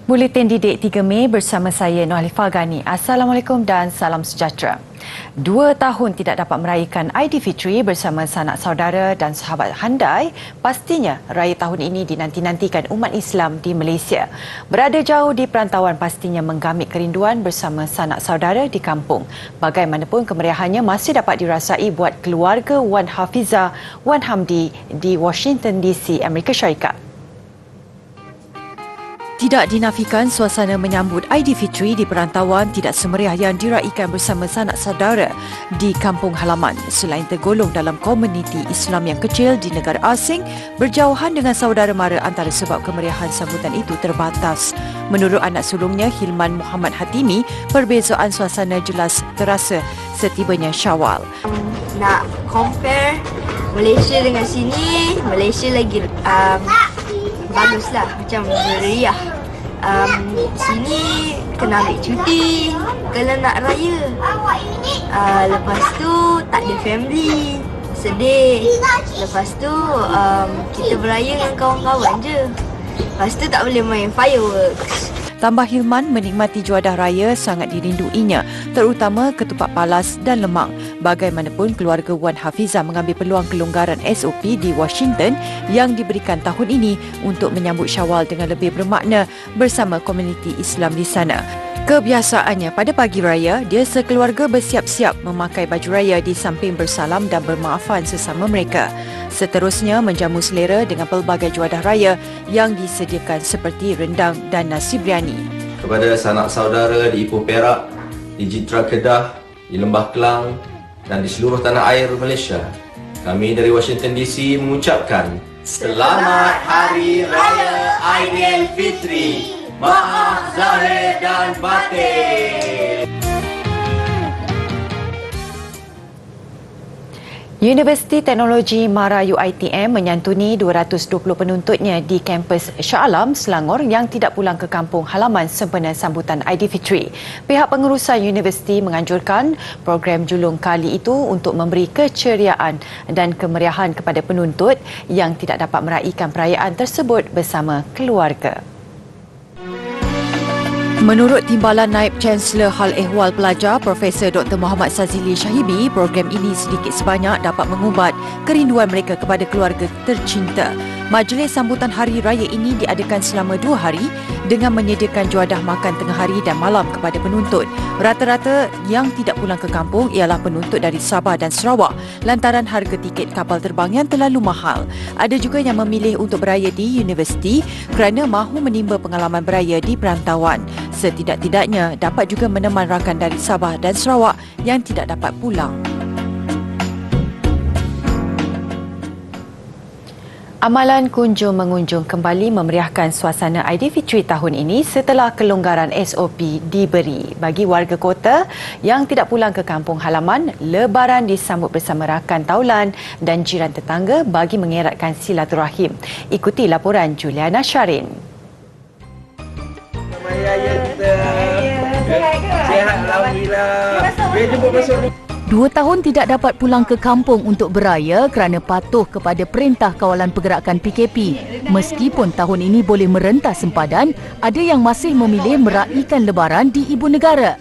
Buletin Didik 3 Mei bersama saya Nohalifah Ghani. Assalamualaikum dan salam sejahtera. 2 tahun tidak dapat merayakan Aidilfitri bersama sanak saudara dan sahabat handai, pastinya raya tahun ini dinanti-nantikan umat Islam di Malaysia. Berada jauh di perantauan pastinya menggamit kerinduan bersama sanak saudara di kampung. Bagaimanapun kemeriahannya masih dapat dirasai buat keluarga Wan Hafizah Wan Hamdi di Washington DC, Amerika Syarikat. Tidak dinafikan suasana menyambut Aidilfitri di perantauan tidak semeriah yang diraikan bersama sanak saudara di kampung halaman. Selain tergolong dalam komuniti Islam yang kecil di negara asing, berjauhan dengan saudara mara antara sebab kemeriahan sambutan itu terbatas. Menurut anak sulungnya Hilman Muhammad Hatimi, perbezaan suasana jelas terasa setibanya Syawal. Nak compare Malaysia dengan sini, Malaysia lagi baguslah, macam meriah. Sini kena ambil cuti kalau nak raya. Lepas tu tak ada family, sedih. Lepas tu kita beraya dengan kawan-kawan je. Lepas tu tak boleh main fireworks. Tambah Hilman menikmati juadah raya sangat dirinduinya, terutama ketupat palas dan lemang. Bagaimanapun keluarga Wan Hafizah mengambil peluang kelonggaran SOP di Washington yang diberikan tahun ini untuk menyambut Syawal dengan lebih bermakna bersama komuniti Islam di sana. Kebiasaannya pada pagi raya, dia sekeluarga bersiap-siap memakai baju raya di samping bersalam dan bermaafan sesama mereka. Seterusnya menjamu selera dengan pelbagai juadah raya yang disediakan seperti rendang dan nasi biryani. Kepada sanak saudara di Ipoh Perak, di Jitra Kedah, di Lembah Kelang dan di seluruh tanah air Malaysia, kami dari Washington DC mengucapkan Selamat Hari Raya Aidilfitri. Maaf zahir dan batin. Universiti Teknologi Mara UiTM menyantuni 220 penuntutnya di kampus Shah Alam, Selangor yang tidak pulang ke kampung halaman sempena sambutan Aidilfitri. Pihak pengurusan universiti menganjurkan program julung kali itu untuk memberi keceriaan dan kemeriahan kepada penuntut yang tidak dapat meraihkan perayaan tersebut bersama keluarga. Menurut Timbalan Naib Chancellor Hal Ehwal Pelajar Profesor Dr. Muhammad Sazili Syahibi, program ini sedikit sebanyak dapat mengubat kerinduan mereka kepada keluarga tercinta. Majlis sambutan Hari Raya ini diadakan selama 2 hari dengan menyediakan juadah makan tengah hari dan malam kepada penuntut. Rata-rata yang tidak pulang ke kampung ialah penuntut dari Sabah dan Sarawak lantaran harga tiket kapal terbang yang terlalu mahal. Ada juga yang memilih untuk beraya di universiti kerana mahu menimba pengalaman beraya di perantauan. Setidak-tidaknya dapat juga meneman rakan dari Sabah dan Sarawak yang tidak dapat pulang. Amalan kunjung-mengunjung kembali memeriahkan suasana Aidilfitri tahun ini setelah kelonggaran SOP diberi. Bagi warga kota yang tidak pulang ke kampung halaman, Lebaran disambut bersama rakan taulan dan jiran tetangga bagi mengeratkan silaturahim. Ikuti laporan Juliana Syarin. Sihat, alhamdulillah. Dia jemput masuk. 2 tahun tidak dapat pulang ke kampung untuk beraya kerana patuh kepada Perintah Kawalan Pergerakan PKP. Meskipun tahun ini boleh merentas sempadan, ada yang masih memilih meraihkan Lebaran di ibu negara.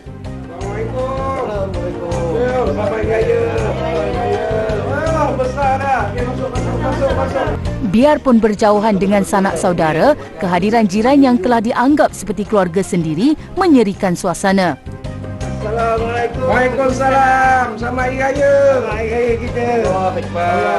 Biarpun berjauhan dengan sanak saudara, kehadiran jiran yang telah dianggap seperti keluarga sendiri menyerikan suasana. Assalamualaikum. Waalaikumsalam. Selamat Hari Raya. Hari Raya kita. Allah Akbar.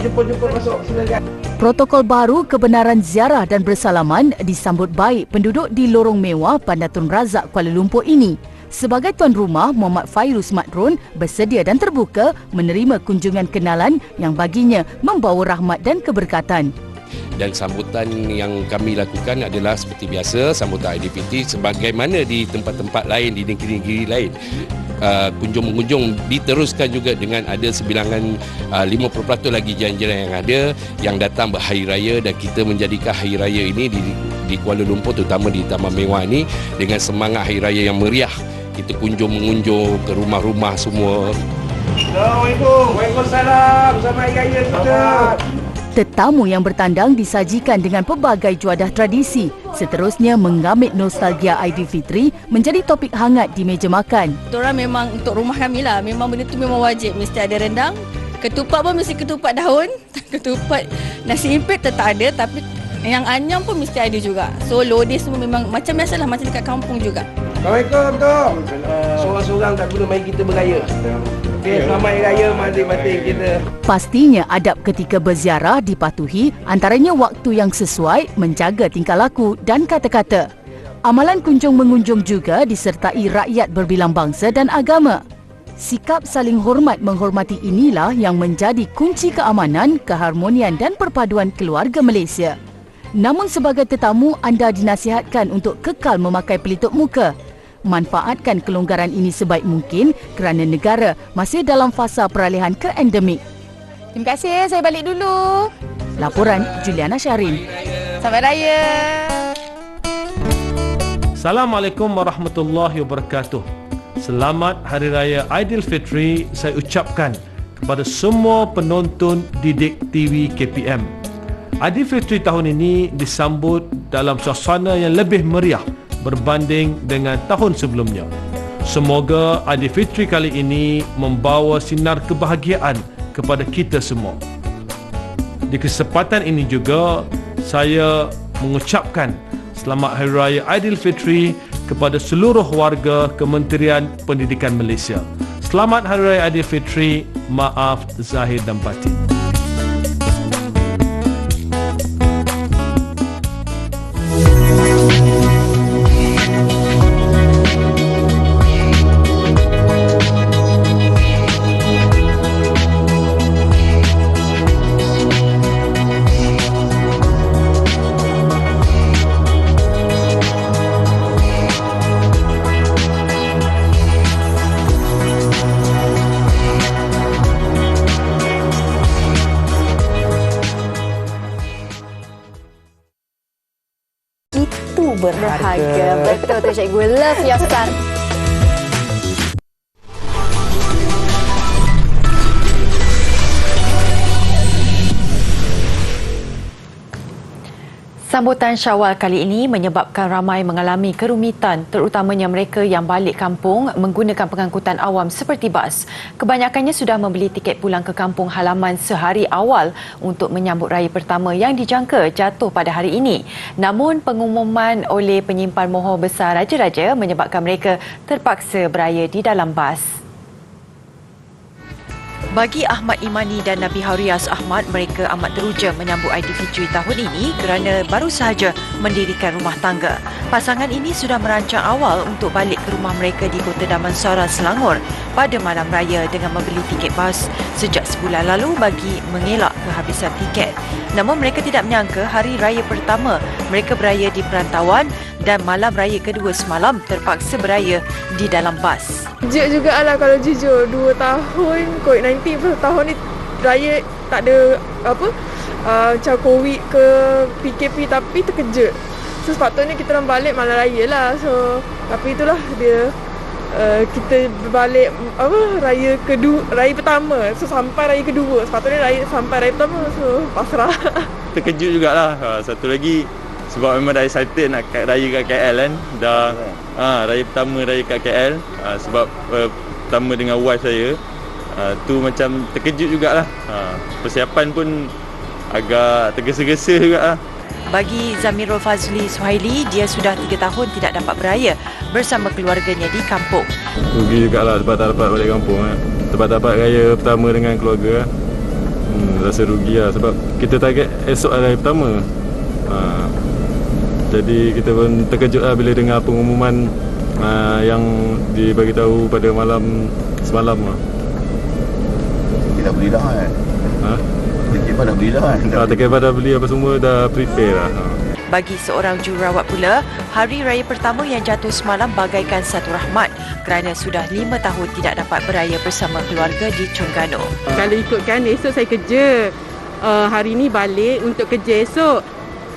Jemput masuk. Silakan. Protokol baru kebenaran ziarah dan bersalaman disambut baik penduduk di Lorong Mewah Bandar Tun Razak Kuala Lumpur ini. Sebagai tuan rumah, Muhammad Fairuz Madrun bersedia dan terbuka menerima kunjungan kenalan yang baginya membawa rahmat dan keberkatan. Dan sambutan yang kami lakukan adalah seperti biasa sambutan Aidilfitri sebagaimana di tempat-tempat lain, di negeri-negeri lain. Kunjung-mengunjung diteruskan juga dengan ada sebilangan 50% lagi jiran-jiran yang ada yang datang berhari raya, dan kita menjadikan hari raya ini di Kuala Lumpur, terutama di Taman Mewah ini, dengan semangat hari raya yang meriah. Kita kunjung-mengunjung ke rumah-rumah semua. Assalamualaikum. Waalaikumsalam. Selamat Hari Raya kita. Tetamu yang bertandang disajikan dengan pelbagai juadah tradisi. Seterusnya mengamit nostalgia Aidilfitri menjadi topik hangat di meja makan. Diorang memang untuk rumah kami lah, memang benda tu memang wajib. Mesti ada rendang, ketupat pun mesti ketupat daun, ketupat nasi impit tetap ada, tapi yang anyam pun mesti ada juga. So lodeh semua memang macam biasalah, macam dekat kampung juga. Assalamualaikum Tok. Seorang-seorang tak guna mari kita beraya. Okey, selamat Hari Raya masing-masing kita. Pastinya adab ketika berziarah dipatuhi, antaranya waktu yang sesuai, menjaga tingkah laku dan kata-kata. Amalan kunjung-mengunjung juga disertai rakyat berbilang bangsa dan agama. Sikap saling hormat menghormati inilah yang menjadi kunci keamanan, keharmonian dan perpaduan keluarga Malaysia. Namun sebagai tetamu, anda dinasihatkan untuk kekal memakai pelitup muka. Manfaatkan kelonggaran ini sebaik mungkin kerana negara masih dalam fasa peralihan ke endemik. Terima kasih, saya balik dulu. Laporan Juliana Syahrin. Selamat Raya. Assalamualaikum warahmatullahi wabarakatuh. Selamat Hari Raya Aidilfitri saya ucapkan kepada semua penonton Didik TV KPM. Aidilfitri tahun ini disambut dalam suasana yang lebih meriah berbanding dengan tahun sebelumnya. Semoga Aidilfitri kali ini membawa sinar kebahagiaan kepada kita semua. Di kesempatan ini juga saya mengucapkan Selamat Hari Raya Aidilfitri kepada seluruh warga Kementerian Pendidikan Malaysia. Selamat Hari Raya Aidilfitri, maaf zahir dan batin. Berharga. Betul tu cikgu. Love your son. Sambutan Syawal kali ini menyebabkan ramai mengalami kerumitan, terutamanya mereka yang balik kampung menggunakan pengangkutan awam seperti bas. Kebanyakannya sudah membeli tiket pulang ke kampung halaman sehari awal untuk menyambut raya pertama yang dijangka jatuh pada hari ini. Namun pengumuman oleh penyimpan mohon besar Raja-Raja menyebabkan mereka terpaksa beraya di dalam bas. Bagi Ahmad Imani dan Nabi Haurias Ahmad, mereka amat teruja menyambut Aidilfitri tahun ini kerana baru sahaja mendirikan rumah tangga. Pasangan ini sudah merancang awal untuk balik ke rumah mereka di Kota Damansara, Selangor pada malam raya dengan membeli tiket bas sejak sebulan lalu bagi mengelak kehabisan tiket. Namun mereka tidak menyangka hari raya pertama mereka beraya di perantauan dan malam raya kedua semalam terpaksa beraya di dalam bas. Kejut jugalah kalau jujur. 2 tahun COVID-19 first tahun ni raya tak ada macam COVID ke PKP, tapi terkejut. So sepatutnya kita orang balik malam raya lah. So tapi itulah dia, kita balik raya kedua, raya pertama. So sampai raya kedua, sepatutnya sampai raya pertama. So pasrah. Terkejut jugalah. Satu lagi sebab memang dah excited nak raya kat KL kan. Dah raya pertama raya kat KL, sebab pertama dengan wife saya. Tu macam terkejut jugalah. Persiapan pun agak tergesa-gesa jugalah. Bagi Zamirul Fazli Suhaili, dia sudah 3 tahun tidak dapat beraya bersama keluarganya di kampung. Rugi jugalah sebab tak dapat balik kampung kan. Sebab dapat raya pertama dengan keluarga. Rasa rugi lah sebab kita target esok raya pertama. Jadi kita pun terkejut lah bila dengar pengumuman yang dibagi tahu pada malam semalam lah. Kita beli dah kan? Tiket dah beli dah kan? Tiket dah beli apa semua dah prepare lah. Bagi seorang jururawat pula, hari raya pertama yang jatuh semalam bagaikan satu rahmat kerana sudah 5 tahun tidak dapat beraya bersama keluarga di Terengganu. Kalau ikutkan esok saya kerja, hari ni balik untuk kerja esok.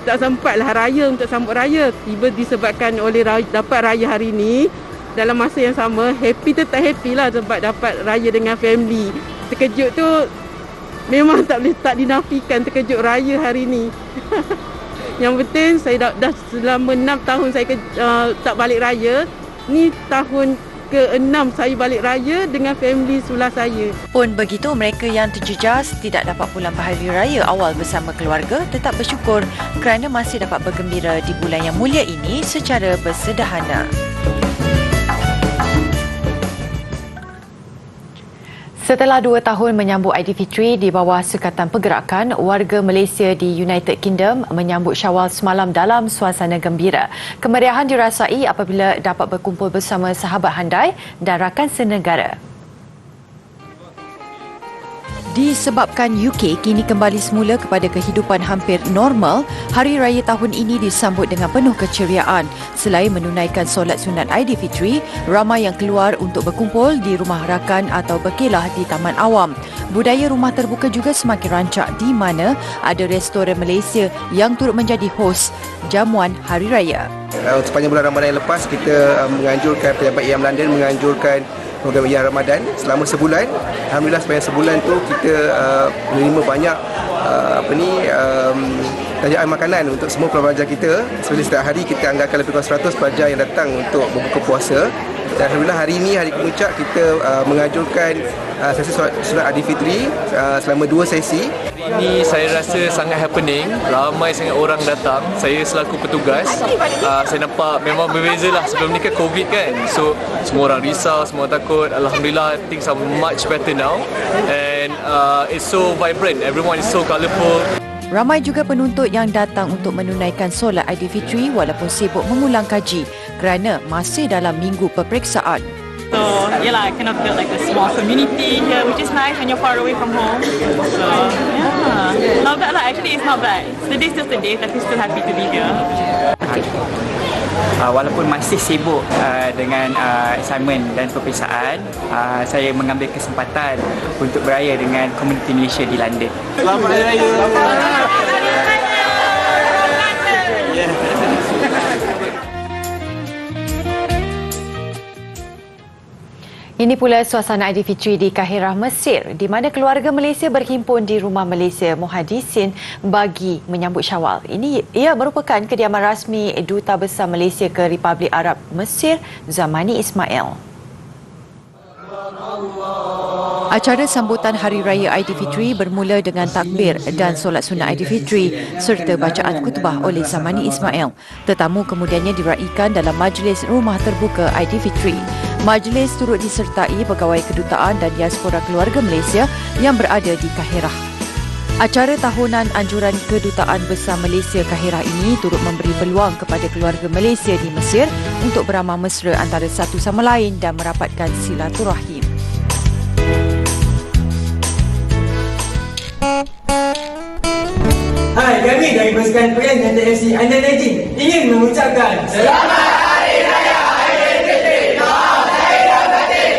Tak sempatlah raya untuk sambut raya. Tiba disebabkan oleh dapat raya hari ni, dalam masa yang sama happy tetap happy lah sebab dapat raya dengan family. Terkejut tu memang tak dinafikan terkejut raya hari ni. Yang penting saya dah selama 6 tahun saya tak balik raya. Ni tahun ke-6 saya balik raya dengan family sebelah saya. Pun begitu, mereka yang terjejas tidak dapat pulang hari raya awal bersama keluarga tetap bersyukur kerana masih dapat bergembira di bulan yang mulia ini secara bersederhana. Setelah 2 tahun menyambut Aidilfitri di bawah Sukatan Pergerakan, warga Malaysia di United Kingdom menyambut Syawal semalam dalam suasana gembira. Kemeriahan dirasai apabila dapat berkumpul bersama sahabat handai dan rakan senegara. Disebabkan UK kini kembali semula kepada kehidupan hampir normal, Hari Raya tahun ini disambut dengan penuh keceriaan. Selain menunaikan solat sunat Aidilfitri, ramai yang keluar untuk berkumpul di rumah rakan atau berkelah di taman awam. Budaya rumah terbuka juga semakin rancak di mana ada restoran Malaysia yang turut menjadi hos jamuan Hari Raya. Sepanjang bulan Ramadan yang lepas, kita menganjurkan Pejabat IAM London menganjurkan program IAM Ramadan selama sebulan. Alhamdulillah sepanjang sebulan tu kita menerima banyak tajaan makanan untuk semua pelajar kita. Sebenarnya setiap hari kita anggarkan lebih kurang 100 pelajar yang datang untuk berbuka puasa. Dan Alhamdulillah hari ini, hari kemuncak, kita menganjurkan sesi sunat Aidilfitri selama 2 sesi. Ini saya rasa sangat happening, ramai sangat orang datang. Saya selaku petugas, saya nampak memang berbeza lah. Sebelum ni kan COVID kan, so semua orang risau, semua takut. Alhamdulillah things are much better now and it's so vibrant, everyone is so colourful. Ramai juga penuntut yang datang untuk menunaikan solat Aidilfitri walaupun sibuk mengulang kaji kerana masih dalam minggu peperiksaan. So, I kind of built like a small community here, which is nice when you're far away from home. So, not bad lah. Actually, it's not bad. The day still the day, tapi still happy to be here. Walaupun masih sibuk dengan assignment dan peperiksaan, saya mengambil kesempatan untuk beraya dengan komuniti Malaysia di London. Selamat Hari Raya! Ini pula suasana Aidilfitri di Kahirah, Mesir, di mana keluarga Malaysia berhimpun di Rumah Malaysia Muhaddisin bagi menyambut Syawal. Ia merupakan kediaman rasmi Duta Besar Malaysia ke Republik Arab Mesir, Zamani Ismail. Acara sambutan Hari Raya Aidilfitri bermula dengan takbir dan solat sunat Aidilfitri serta bacaan khutbah oleh Zamani Ismail. Tetamu kemudiannya diraikan dalam majlis rumah terbuka Aidilfitri. Majlis turut disertai pegawai kedutaan dan diaspora keluarga Malaysia yang berada di Kahirah. Acara tahunan anjuran Kedutaan Besar Malaysia Kahirah ini turut memberi peluang kepada keluarga Malaysia di Mesir untuk beramah mesra antara satu sama lain dan merapatkan silaturahim. Hai, kami dari pasukan Peran dan TFC Under 19 ingin mengucapkan Selamat Hari Raya Aidilfitri. Maaf lahir dan batin.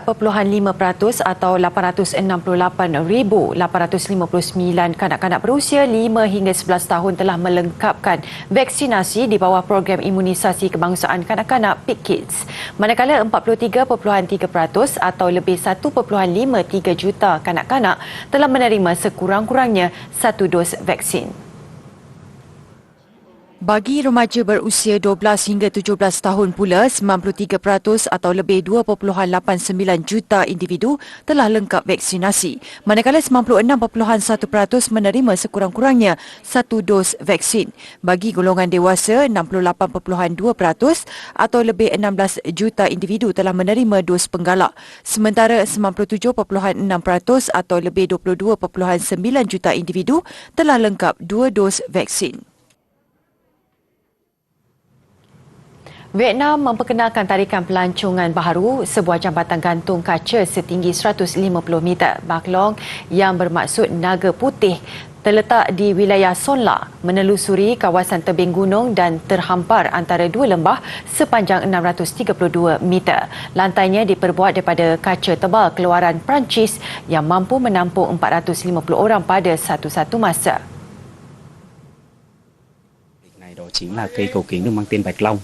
,5% atau 868,859 kanak-kanak berusia 5 hingga 11 tahun telah melengkapkan vaksinasi di bawah program imunisasi kebangsaan kanak-kanak PIK Kids. Manakala 43.3% atau lebih 1.53 juta kanak-kanak telah menerima sekurang-kurangnya 1 dos vaksin. Bagi remaja berusia 12 hingga 17 tahun pula, 93% atau lebih 2.89 juta individu telah lengkap vaksinasi, manakala 96.1% menerima sekurang-kurangnya satu dos vaksin. Bagi golongan dewasa, 68.2% atau lebih 16 juta individu telah menerima dos penggalak, sementara 97.6% atau lebih 22.9 juta individu telah lengkap 2 dos vaksin. Vietnam memperkenalkan tarikan pelancongan baharu, sebuah jambatan gantung kaca setinggi 150 meter. Baklong yang bermaksud Naga Putih terletak di wilayah Son La, menelusuri kawasan tebing gunung dan terhampar antara dua lembah sepanjang 632 meter. Lantainya diperbuat daripada kaca tebal keluaran Perancis yang mampu menampung 450 orang pada satu-satu masa. Này đó chính là cây cầu kính được mang tên Bạch Long,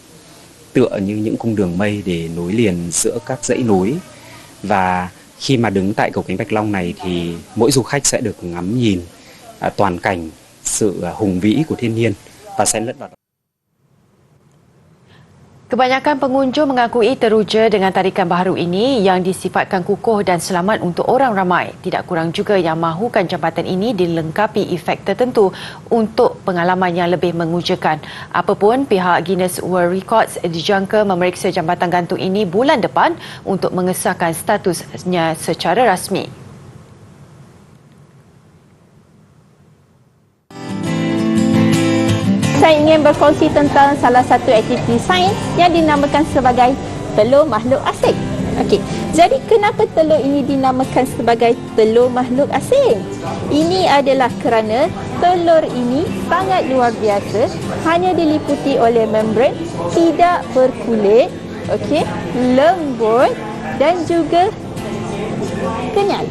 tựa như những cung đường mây để nối liền giữa các dãy núi. Và khi mà đứng tại cầu kính Bạch Long này thì mỗi du khách sẽ được ngắm nhìn toàn cảnh sự hùng vĩ của thiên nhiên và xen lẫn vào đó. Kebanyakan pengunjung mengakui teruja dengan tarikan baharu ini yang disifatkan kukuh dan selamat untuk orang ramai. Tidak kurang juga yang mahukan jambatan ini dilengkapi efek tertentu untuk pengalaman yang lebih mengujakan. Apapun, pihak Guinness World Records dijangka memeriksa jambatan gantung ini bulan depan untuk mengesahkan statusnya secara rasmi. Saya ingin berkongsi tentang salah satu aktiviti sains yang dinamakan sebagai telur makhluk asing. Okey, jadi kenapa telur ini dinamakan sebagai telur makhluk asing? Ini adalah kerana telur ini sangat luar biasa, hanya diliputi oleh membran, tidak berkulit, okey, lembut dan juga kenyal.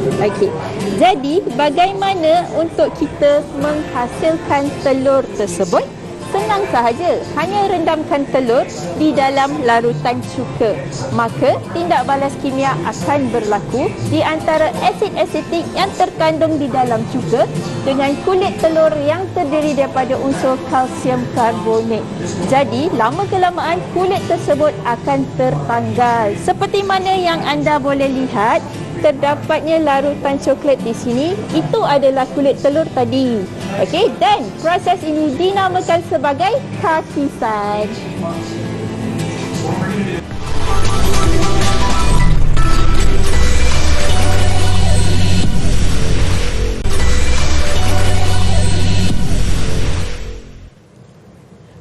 Okey. Jadi, bagaimana untuk kita menghasilkan telur tersebut? Senang sahaja, hanya rendamkan telur di dalam larutan cuka. Maka, tindak balas kimia akan berlaku di antara asid asetik yang terkandung di dalam cuka dengan kulit telur yang terdiri daripada unsur kalsium karbonat. Jadi, lama-kelamaan kulit tersebut akan tertanggal. Seperti mana yang anda boleh lihat, terdapatnya larutan coklat di sini, itu adalah kulit telur tadi. Okey, dan proses ini dinamakan sebagai kakisan.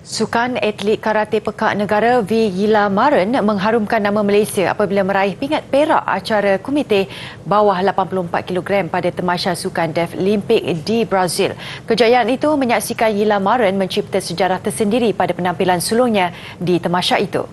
Sukan atlet karate pekak negara V. Yila Maren mengharumkan nama Malaysia apabila meraih pingat perak acara Komite bawah 84 kg pada Tamasya Sukan Deaflympic di Brazil. Kejayaan itu menyaksikan Yila Maren mencipta sejarah tersendiri pada penampilan sulungnya di tamasya itu.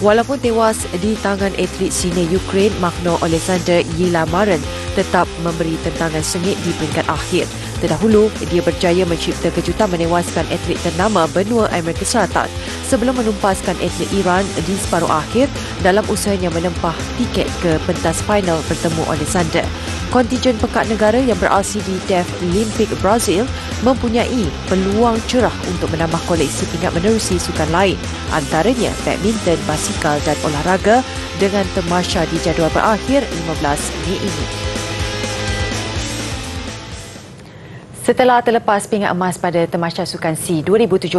Walaupun tewas di tangan atlet senior Ukraine Makhno Alexander, Yila Maren tetap memberi tentangan sengit di peringkat akhir. Terdahulu, dia berjaya mencipta kejutan menewaskan atlet ternama benua Amerika Selatan sebelum menumpaskan atlet Iran di separuh akhir dalam usahanya menempah tiket ke pentas final bertemu Alexander. Kontijen pekak negara yang berasal di Deaflympic Brazil mempunyai peluang cerah untuk menambah koleksi pingat menerusi sukan lain, antaranya badminton, basikal dan olahraga dengan tamasya di jadual berakhir 15 Mei ini. Setelah terlepas pingat emas pada Tamasya Sukan SEA 2017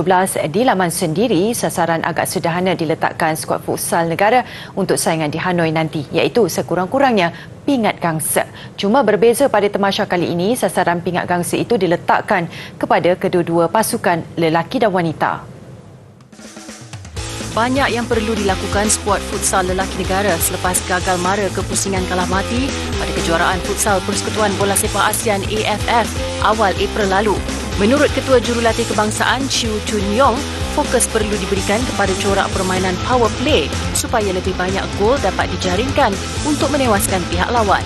di laman sendiri, sasaran agak sederhana diletakkan skuad futsal negara untuk saingan di Hanoi nanti, iaitu sekurang-kurangnya pingat gangsa. Cuma berbeza pada Tamasya kali ini, sasaran pingat gangsa itu diletakkan kepada kedua-dua pasukan lelaki dan wanita. Banyak yang perlu dilakukan skuad futsal lelaki negara selepas gagal mara kepusingan kalah mati pada kejuaraan futsal Persekutuan Bola Sepak ASEAN AFF awal April lalu. Menurut Ketua Jurulatih Kebangsaan Chiu Chun Yong, fokus perlu diberikan kepada corak permainan power play supaya lebih banyak gol dapat dijaringkan untuk menewaskan pihak lawan.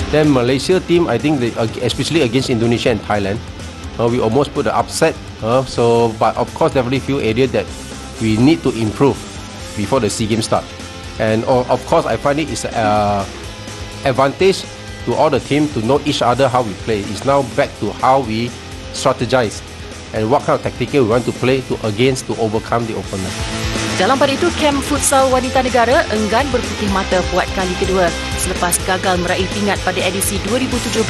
Then Malaysia team, I think especially against Indonesia and Thailand, we almost put an upset. But of course, definitely few areas that we need to improve before the SEA Games start. And of course, I find it is an advantage to all the team to know each other how we play. It's now back to how we strategize and what kind of tactical we want to play to overcome the opponent. Dalam pada itu, kem futsal wanita negara enggan berputih mata buat kali kedua selepas gagal meraih pingat pada edisi 2017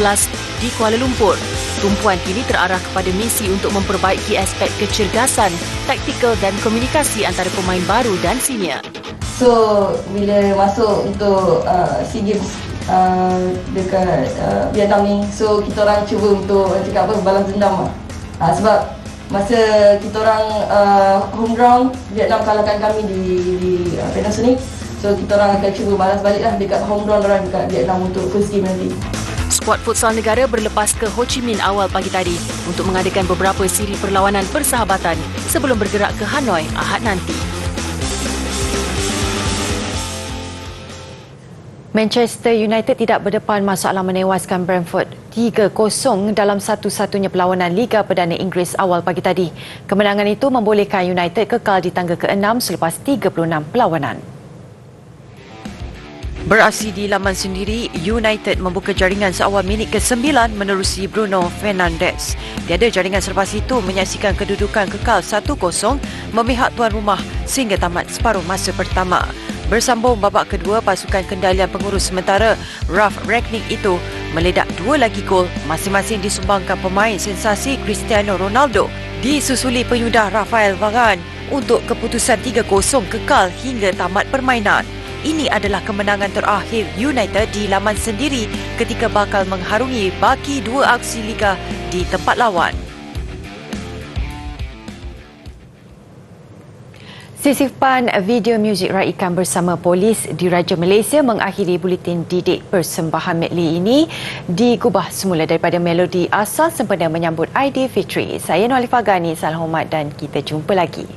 di Kuala Lumpur. Tumpuan kini terarah kepada misi untuk memperbaiki aspek kecergasan, taktikal dan komunikasi antara pemain baru dan senior. So, bila masuk untuk SEA Games dekat Vietnam ni, so kita orang cuba untuk balas dendam lah. Sebab masa kita orang home ground, Vietnam kalahkan kami di Panasonic. So kita orang akan cuba balas balik lah dekat home ground orang dekat Vietnam untuk first game nanti. Skuad futsal negara berlepas ke Ho Chi Minh awal pagi tadi untuk mengadakan beberapa siri perlawanan persahabatan sebelum bergerak ke Hanoi Ahad nanti. Manchester United tidak berdepan masalah menewaskan Brentford 3-0 dalam satu-satunya perlawanan Liga Perdana Inggeris awal pagi tadi. Kemenangan itu membolehkan United kekal di tangga ke-6 selepas 36 perlawanan. Beraksi di laman sendiri, United membuka jaringan seawal minit ke-9 menerusi Bruno Fernandes. Tiada jaringan selepas itu menyaksikan kedudukan kekal 1-0 memihak tuan rumah sehingga tamat separuh masa pertama. Bersambung babak kedua, pasukan kendalian pengurus sementara Ralf Rangnick itu meledak 2 lagi gol masing-masing disumbangkan pemain sensasi Cristiano Ronaldo disusuli penyudah Rafael Varane untuk keputusan 3-0 kekal hingga tamat permainan. Ini adalah kemenangan terakhir United di laman sendiri ketika bakal mengharungi baki 2 aksi liga di tempat lawan. Sisipan video muzik raikan bersama polis Diraja Malaysia mengakhiri buletin didik persembahan medley ini digubah semula daripada melodi asal sempena menyambut Aidilfitri. Saya Noalifah Ghani, salam hormat dan kita jumpa lagi.